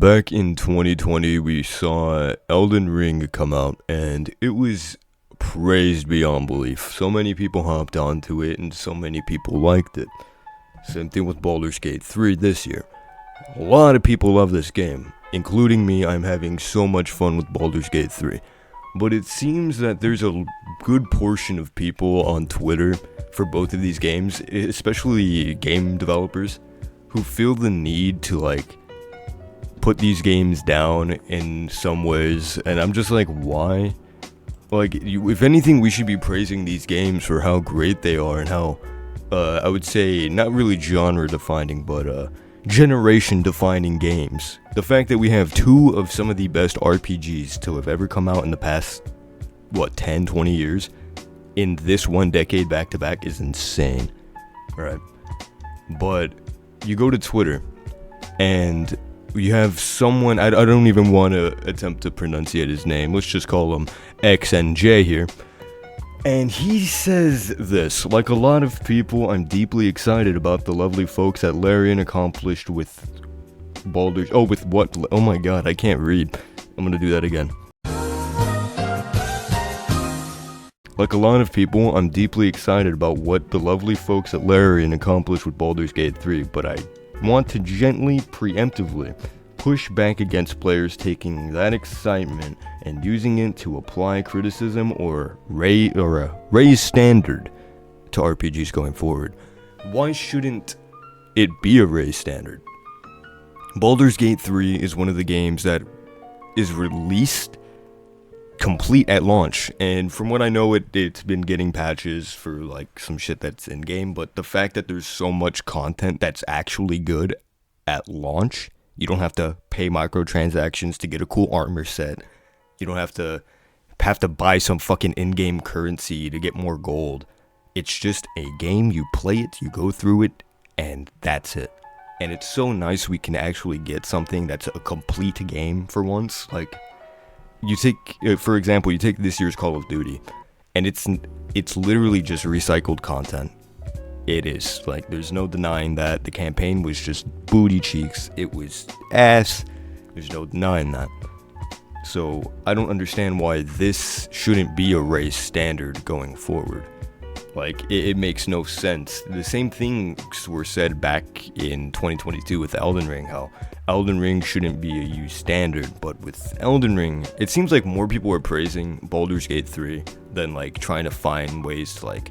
Back in 2020, we saw Elden Ring come out, and it was praised beyond belief. So many people hopped onto it, and so many people liked it. Same thing with Baldur's Gate 3 this year. A lot of people love this game, including me. I'm having so much fun with Baldur's Gate 3. But it seems that there's a good portion of people on Twitter for both of these games, especially game developers, who feel the need to, put these games down in some ways, and I'm just like, why? If anything, we should be praising these games for how great they are and how, I would say, not really genre-defining, but generation-defining games. The fact that we have two of some of the best RPGs to have ever come out in the past, 10, 20 years, in this one decade back-to-back is insane. Alright. But you go to Twitter, and you have someone, I don't even want to attempt to pronunciate his name, let's just call him XNJ here, and he says this: like a lot of people, I'm deeply excited about the lovely folks that Larian accomplished with Baldur's, oh my god, I can't read, I'm gonna do that again. Like a lot of people, I'm deeply excited about what the lovely folks at Larian accomplished with Baldur's Gate 3, but I want to gently, preemptively push back against players taking that excitement and using it to apply criticism or raise standard to RPGs going forward. Why shouldn't it be a raised standard? Baldur's Gate 3 is one of the games that is released complete at launch, and from what I know, it's been getting patches for some shit that's in game, but the fact that there's so much content that's actually good at launch, you don't have to pay microtransactions to get a cool armor set, you don't have to buy some fucking in-game currency to get more gold. It's just a game, you play it, you go through it, and that's it. And it's so nice we can actually get something that's a complete game for once. You take, for example, you take this year's Call of Duty, and it's literally just recycled content. It is. There's no denying that. The campaign was just booty cheeks. It was ass. There's no denying that. So, I don't understand why this shouldn't be a raised standard going forward. It makes no sense. The same things were said back in 2022 with Elden Ring, how Elden Ring shouldn't be a used standard, but with Elden Ring, it seems like more people are praising Baldur's Gate 3 than trying to find ways to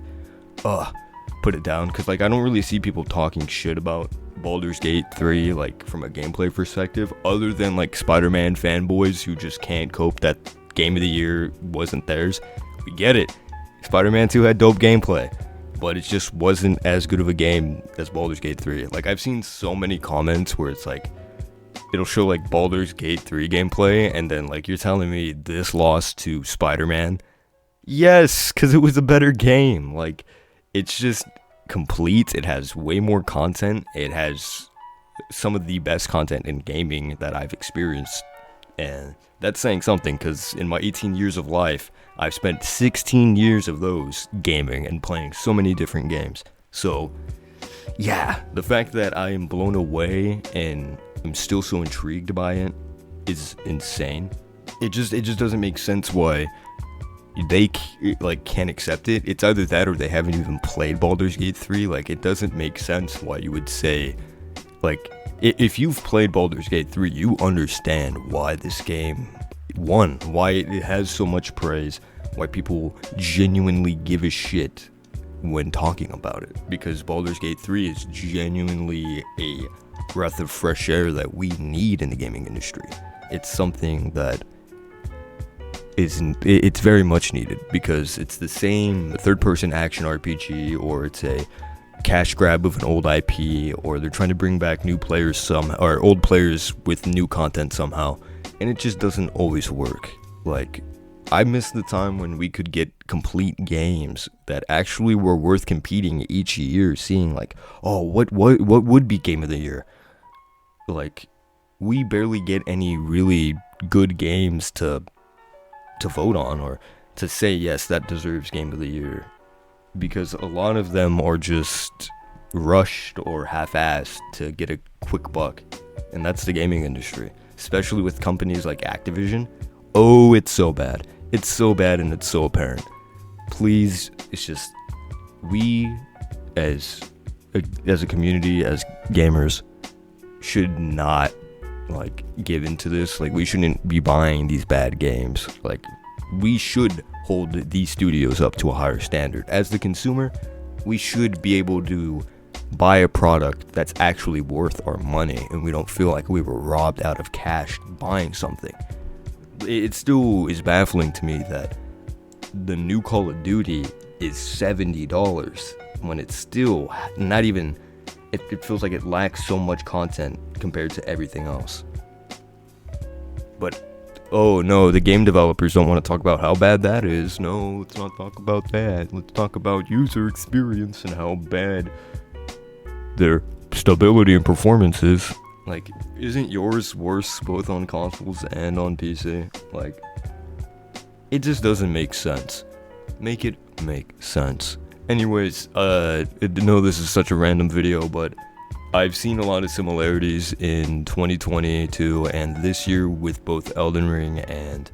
put it down, because I don't really see people talking shit about Baldur's Gate 3 from a gameplay perspective, other than Spider-Man fanboys who just can't cope that Game of the Year wasn't theirs. We get it. Spider-Man 2 had dope gameplay, but it just wasn't as good of a game as Baldur's Gate 3. I've seen so many comments where it's it'll show Baldur's Gate 3 gameplay, and then you're telling me this lost to Spider-Man? Yes, because it was a better game. It's just complete. It has way more content. It has some of the best content in gaming that I've experienced, and that's saying something, because in my 18 years of life, I've spent 16 years of those gaming and playing so many different games. So, yeah, the fact that I am blown away and I'm still so intrigued by it is insane. It just doesn't make sense why they can't accept it. It's either that or they haven't even played Baldur's Gate 3. It doesn't make sense why you would say, if you've played Baldur's Gate 3, you understand why this game won, why it has so much praise, why people genuinely give a shit when talking about it, because Baldur's Gate 3 is genuinely a breath of fresh air that we need in the gaming industry. It's something that it's very much needed, because it's the same third-person action RPG, or it's a cash grab of an old IP, or they're trying to bring back new players or old players with new content somehow, and it just doesn't always work. I miss the time when we could get complete games that actually were worth competing each year, seeing what would be Game of the Year. We barely get any really good games to vote on, or to say, yes, that deserves Game of the Year, because a lot of them are just rushed or half-assed to get a quick buck. and that's the gaming industry, especially with companies like Activision. Oh, it's so bad. It's so bad, and it's so apparent. Please, it's just, we as a community, as gamers, should not like give into this. Like, we shouldn't be buying these bad games. Like, we should hold these studios up to a higher standard. As the consumer, we should be able to buy a product that's actually worth our money, and we don't feel like we were robbed out of cash buying something. It still is baffling to me that the new Call of Duty is $70 when it's still not even, it feels like it lacks so much content compared to everything else. But oh no, the game developers don't want to talk about how bad that is. No, let's not talk about that. Let's talk about user experience and how bad their stability and performance is. Like, isn't yours worse both on consoles and on PC? Like, it just doesn't make sense. Make it make sense. Anyways, I know this is such a random video, but I've seen a lot of similarities in 2022 and this year with both Elden Ring and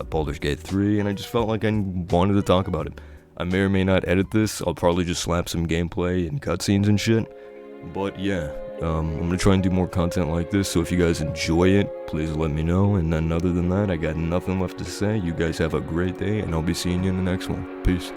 Baldur's Gate 3, and I just felt like I wanted to talk about it. I may or may not edit this. I'll probably just slap some gameplay and cutscenes and shit. But yeah, I'm gonna try and do more content like this, so if you guys enjoy it, please let me know. And then other than that, I got nothing left to say. You guys have a great day, and I'll be seeing you in the next one. Peace.